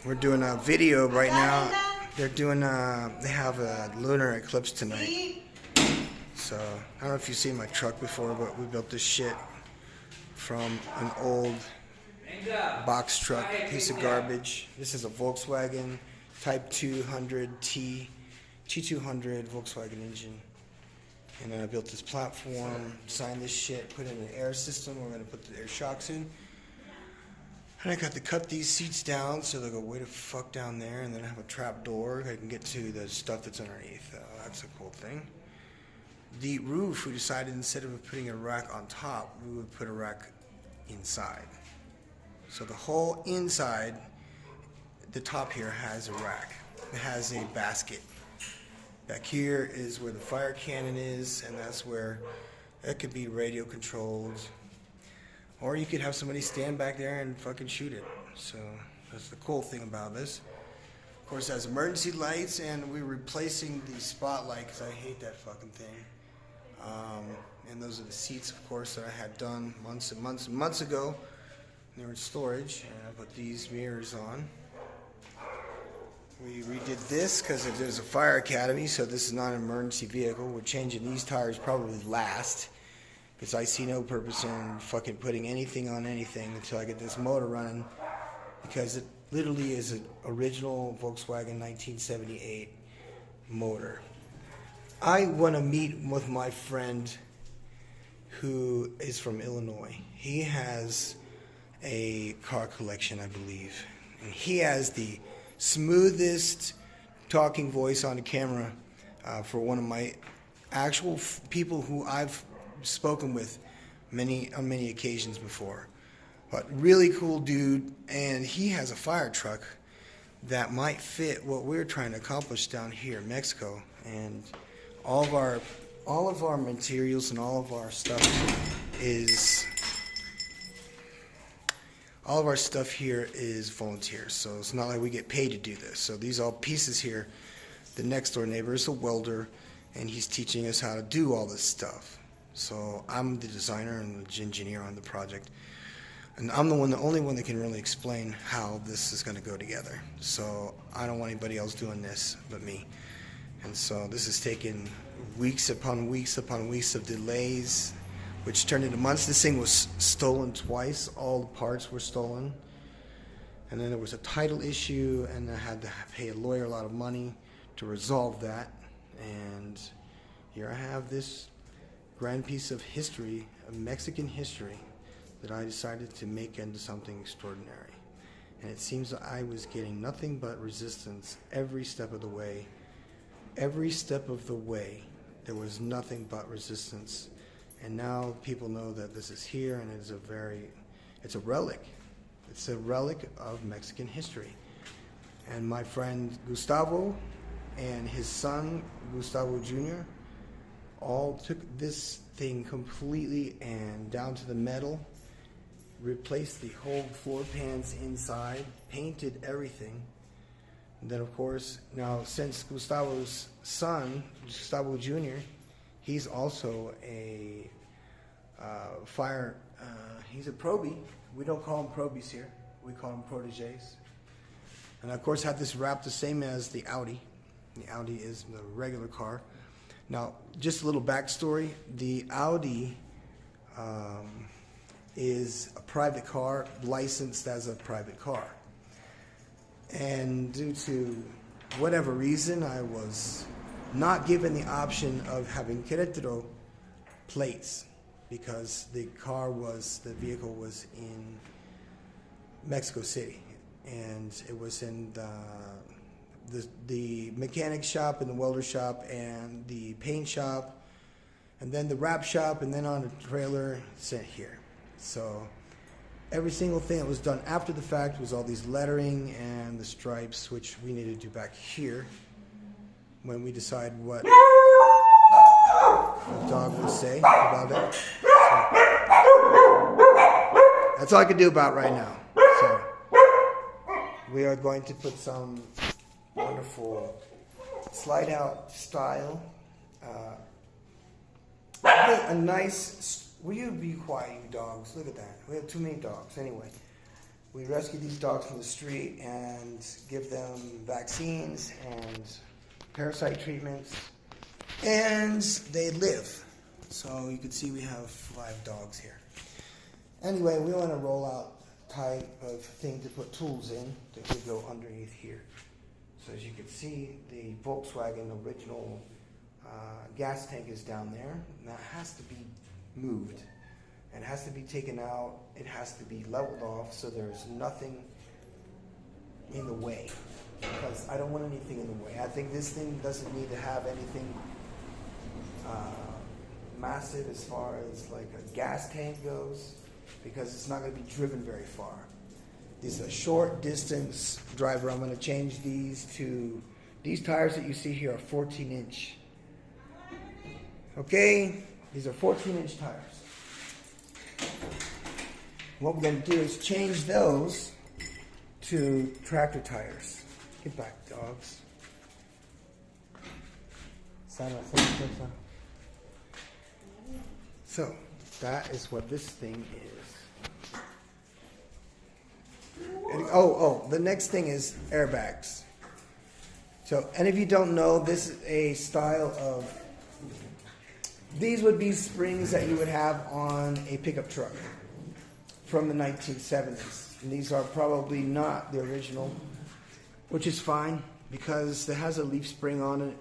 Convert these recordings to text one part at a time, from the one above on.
We're doing a video right now. They're doing they have a lunar eclipse tonight. So I don't know if you've seen my truck before, but we built this shit from an old box truck, piece of garbage. This is a Volkswagen Type 200T T200 Volkswagen engine. And then I built this platform, designed this shit, put in an air system. We're gonna put the air shocks in. And I got to cut these seats down so they go way the fuck down there, and then I have a trap door. I can get to the stuff that's underneath. That's a cool thing. The roof, we decided instead of putting a rack on top, we would put a rack inside. So the whole inside, the top here has a rack. It has a basket. Back here is where the fire cannon is, and that's where it could be radio controlled. Or you could have somebody stand back there and fucking shoot it. So that's the cool thing about this. Of course, it has emergency lights, and we're replacing the spotlight because I hate that fucking thing. And those are the seats, of course, that I had done months and months and months ago. They were in storage, and I put these mirrors on. We redid this because there's a fire academy, so this is not an emergency vehicle. We're changing these tires probably last, because I see no purpose in fucking putting anything on anything until I get this motor running, because it literally is an original Volkswagen 1978 motor. I want to meet with my friend who is from Illinois. He has a car collection, I believe, and he has the smoothest talking voice on the camera for one of my actual people who I've spoken with on many occasions before. But really cool dude, and he has a fire truck that might fit what we're trying to accomplish down here in Mexico. And all of our materials and all of our stuff here is volunteer, so it's not like we get paid to do this. So these all pieces here, the next door neighbor is a welder, and he's teaching us how to do all this stuff. So I'm the designer and the engineer on the project, and I'm the only one that can really explain how this is going to go together. So I don't want anybody else doing this but me. And so this has taken weeks upon weeks upon weeks of delays, which turned into months. This thing was stolen twice. All the parts were stolen. And then there was a title issue, and I had to pay a lawyer a lot of money to resolve that. And here I have this grand piece of history, of Mexican history, that I decided to make into something extraordinary. And it seems that I was getting nothing but resistance every step of the way. Every step of the way, there was nothing but resistance. And now people know that this is here, and it's a relic. It's a relic of Mexican history. And my friend Gustavo and his son, Gustavo Jr., all took this thing completely and down to the metal, replaced the whole floor pans inside, painted everything. And then, of course, now since Gustavo's son, Gustavo Jr., he's also a he's a probie. We don't call them probies here. We call them proteges. And I, of course, had this wrapped the same as the Audi. The Audi is the regular car. Now, just a little backstory. The Audi is a private car, licensed as a private car. And due to whatever reason, I was not given the option of having Querétaro plates, because the vehicle was in Mexico City, and it was in the mechanic shop and the welder shop and the paint shop, and then the wrap shop, and then on a trailer sent here. So every single thing that was done after the fact was all these lettering and the stripes, which we needed to do back here when we decide what the dog would say about it. So that's all I can do about right now. So we are going to put some wonderful slide out style. A nice. Will you be quiet, you dogs? Look at that. We have too many dogs. Anyway, We rescue these dogs from the street and give them vaccines and parasite treatments, and they live. So you can see we have 5 dogs here. Anyway, we want a roll-out type of thing to put tools in that could go underneath here. So as you can see, the Volkswagen original gas tank is down there. Now it has to be moved. It has to be taken out. It has to be leveled off so there's nothing in the way. Because I don't want anything in the way. I think this thing doesn't need to have anything massive as far as like a gas tank goes, because it's not going to be driven very far. This is a short distance driver. I'm going to change these to, these tires that you see here are 14-inch. Okay, these are 14-inch tires. What we're going to do is change those to tractor tires. Get back, dogs. So, that is what this thing is. And, the next thing is airbags. So, and if you don't know, this is a style of, these would be springs that you would have on a pickup truck from the 1970s. And these are probably not the original, which is fine because it has a leaf spring on it,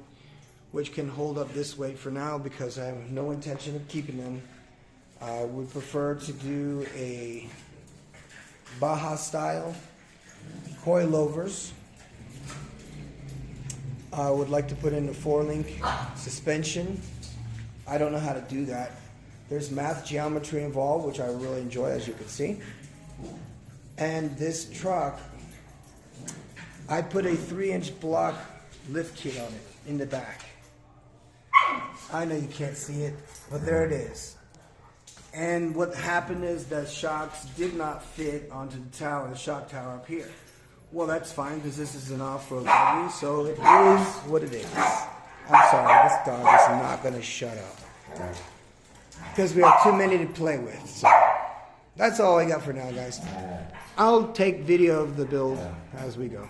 which can hold up this weight for now because I have no intention of keeping them. I would prefer to do a Baja style coilovers. I would like to put in a 4-link suspension. I don't know how to do that. There's math geometry involved, which I really enjoy, as you can see. And this truck, I put a 3-inch block lift kit on it in the back. I know you can't see it, but there it is. And what happened is that shocks did not fit onto the tower, the shock tower up here. Well, that's fine because this is an off-road buggy, so it is what it is. I'm sorry, this dog is not going to shut up because we have too many to play with. So that's all I got for now, guys. I'll take video of the build as we go.